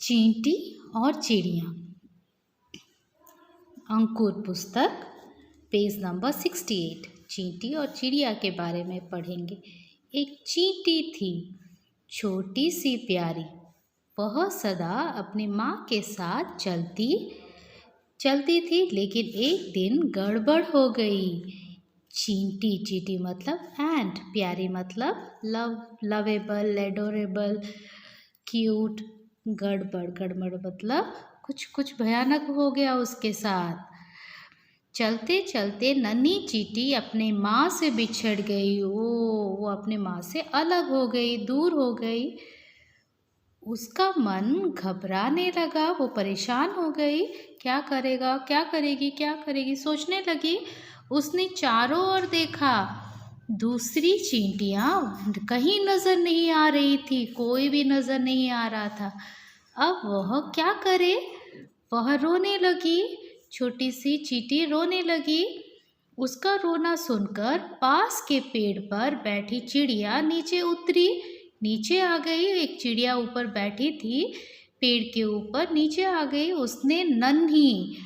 चींटी और चिड़िया। अंकुर पुस्तक पेज नंबर 68। चींटी और चिड़िया के बारे में पढ़ेंगे। एक चींटी थी, छोटी सी प्यारी। वह सदा अपनी माँ के साथ चलती थी, लेकिन एक दिन गड़बड़ हो गई। चींटी, चींटी मतलब एंट, प्यारी मतलब लवेबल, एडोरेबल, क्यूट। गड़बड़ मतलब कुछ भयानक हो गया उसके साथ। चलते चलते नन्ही चींटी अपने माँ से बिछड़ गई। वो अपने माँ से अलग हो गई, दूर हो गई। उसका मन घबराने लगा, वो परेशान हो गई। क्या करेगा, क्या करेगी सोचने लगी। उसने चारों ओर देखा, दूसरी चींटियाँ कहीं नज़र नहीं आ रही थी, कोई भी नज़र नहीं आ रहा था। अब वह क्या करे? वह रोने लगी। छोटी सी चींटी रोने लगी। उसका रोना सुनकर पास के पेड़ पर बैठी चिड़िया नीचे उतरी, नीचे आ गई। एक चिड़िया ऊपर बैठी थी, पेड़ के ऊपर नीचे आ गई। उसने नन्ही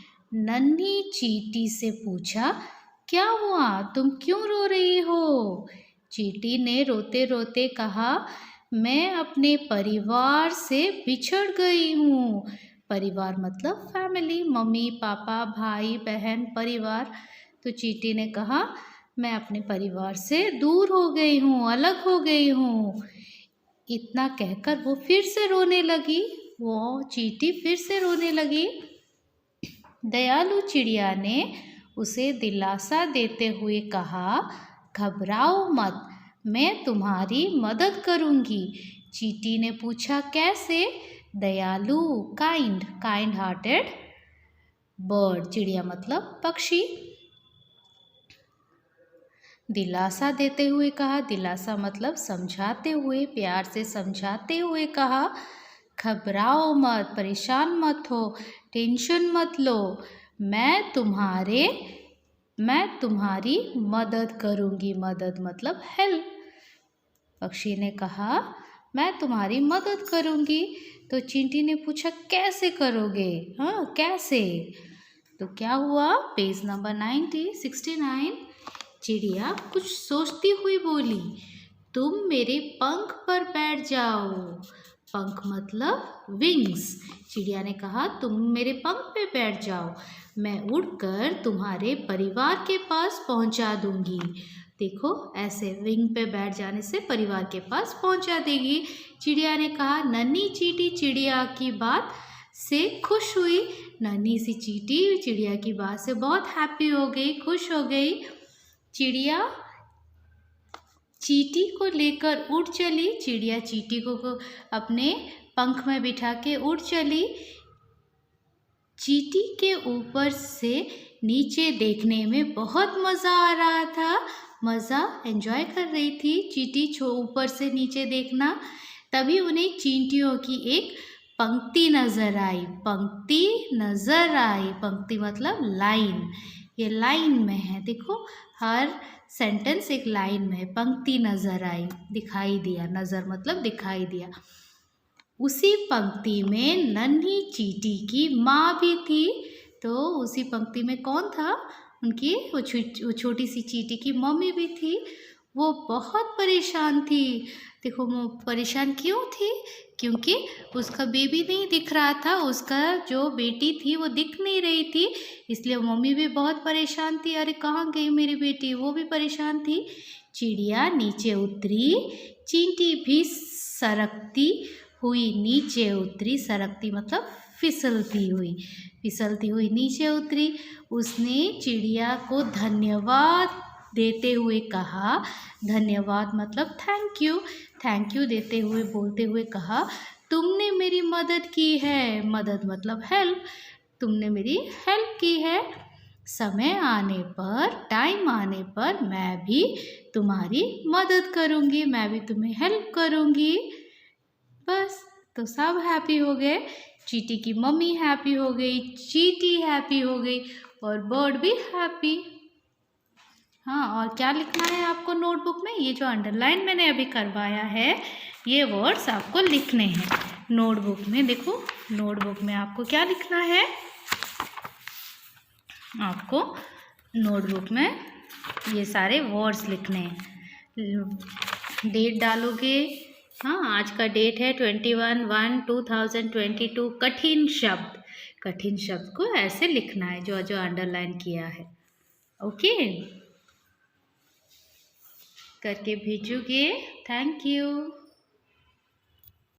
चींटी से पूछा, क्या हुआ, तुम क्यों रो रही हो? चींटी ने रोते रोते कहा, मैं अपने परिवार से बिछड़ गई हूँ। परिवार मतलब फैमिली, मम्मी पापा भाई बहन, परिवार। तो चींटी ने कहा, मैं अपने परिवार से दूर हो गई हूँ, अलग हो गई हूँ। इतना कहकर वो फिर से रोने लगी। वो चींटी फिर से रोने लगी। दयालु चिड़िया ने उसे दिलासा देते हुए कहा, घबराओ मत, मैं तुम्हारी मदद करूँगी। चींटी ने पूछा, कैसे? दयालु, काइंड हार्टेड बर्ड, चिड़िया मतलब पक्षी। दिलासा देते हुए कहा, दिलासा मतलब समझाते हुए, प्यार से समझाते हुए कहा, घबराओ मत, परेशान मत हो, टेंशन मत लो, मैं तुम्हारी मदद करूँगी। मदद मतलब हेल्प। पक्षी ने कहा, मैं तुम्हारी मदद करूँगी। तो चींटी ने पूछा, कैसे करोगे? हाँ, कैसे? तो क्या हुआ? Page number 69। चिड़िया कुछ सोचती हुई बोली, तुम मेरे पंख पर बैठ जाओ। पंख मतलब विंग्स। चिड़िया ने कहा, तुम मेरे पंख पे बैठ जाओ, मैं उड़कर तुम्हारे परिवार के पास पहुंचा दूंगी। देखो, ऐसे विंग पे बैठ जाने से परिवार के पास पहुंचा देगी। चिड़िया ने कहा। नन्ही चींटी चिड़िया की बात से खुश हुई। नन्ही सी चींटी चिड़िया की बात से बहुत हैप्पी हो गई, खुश हो गई। चिड़िया चींटी को लेकर उड़ चली। चिड़िया चींटी को अपने पंख में बिठा के उड़ चली। चींटी के ऊपर से नीचे देखने में बहुत मज़ा आ रहा था। मज़ा एंजॉय कर रही थी चींटी ऊपर से नीचे देखना। तभी उन्हें चींटियों की एक पंक्ति नज़र आई। पंक्ति मतलब लाइन। ये लाइन में है, देखो, हर सेंटेंस एक लाइन में है। पंक्ति नज़र आई, दिखाई दिया। नज़र मतलब दिखाई दिया। उसी पंक्ति में नन्ही चींटी की माँ भी थी। तो उसी पंक्ति में कौन था? उनकी वो छोटी सी चींटी की मम्मी भी थी। वो बहुत परेशान थी। देखो, वो परेशान क्यों थी? क्योंकि उसका बेबी नहीं दिख रहा था। उसका जो बेटी थी वो दिख नहीं रही थी, इसलिए मम्मी भी बहुत परेशान थी। अरे, कहाँ गई मेरी बेटी? वो भी परेशान थी। चिड़िया नीचे उतरी, चींटी भी सरकती हुई नीचे उतरी। सरकती मतलब फिसलती हुई नीचे उतरी। उसने चिड़िया को धन्यवाद देते हुए कहा, धन्यवाद मतलब थैंक यू देते हुए, बोलते हुए कहा, तुमने मेरी मदद की है। मदद मतलब हेल्प। तुमने मेरी हेल्प की है। समय आने पर, टाइम आने पर मैं भी तुम्हारी मदद करूँगी, मैं भी तुम्हें हेल्प करूँगी। बस, तो सब हैप्पी हो गए। चींटी की मम्मी हैप्पी हो गई, चींटी हैप्पी हो गई और बर्ड भी हैप्पी। हाँ, और क्या लिखना है आपको नोटबुक में? ये जो अंडरलाइन मैंने अभी करवाया है, ये वर्ड्स आपको लिखने हैं। नोटबुक में देखो, नोटबुक में आपको क्या लिखना है, आपको नोटबुक में ये सारे वर्ड्स लिखने हैं। डेट डालोगे, हाँ आज का डेट है 21/1/2022। कठिन शब्द, कठिन शब्द को ऐसे लिखना है जो जो अंडरलाइन किया है। ओके, करके भेजोगे। Thank you.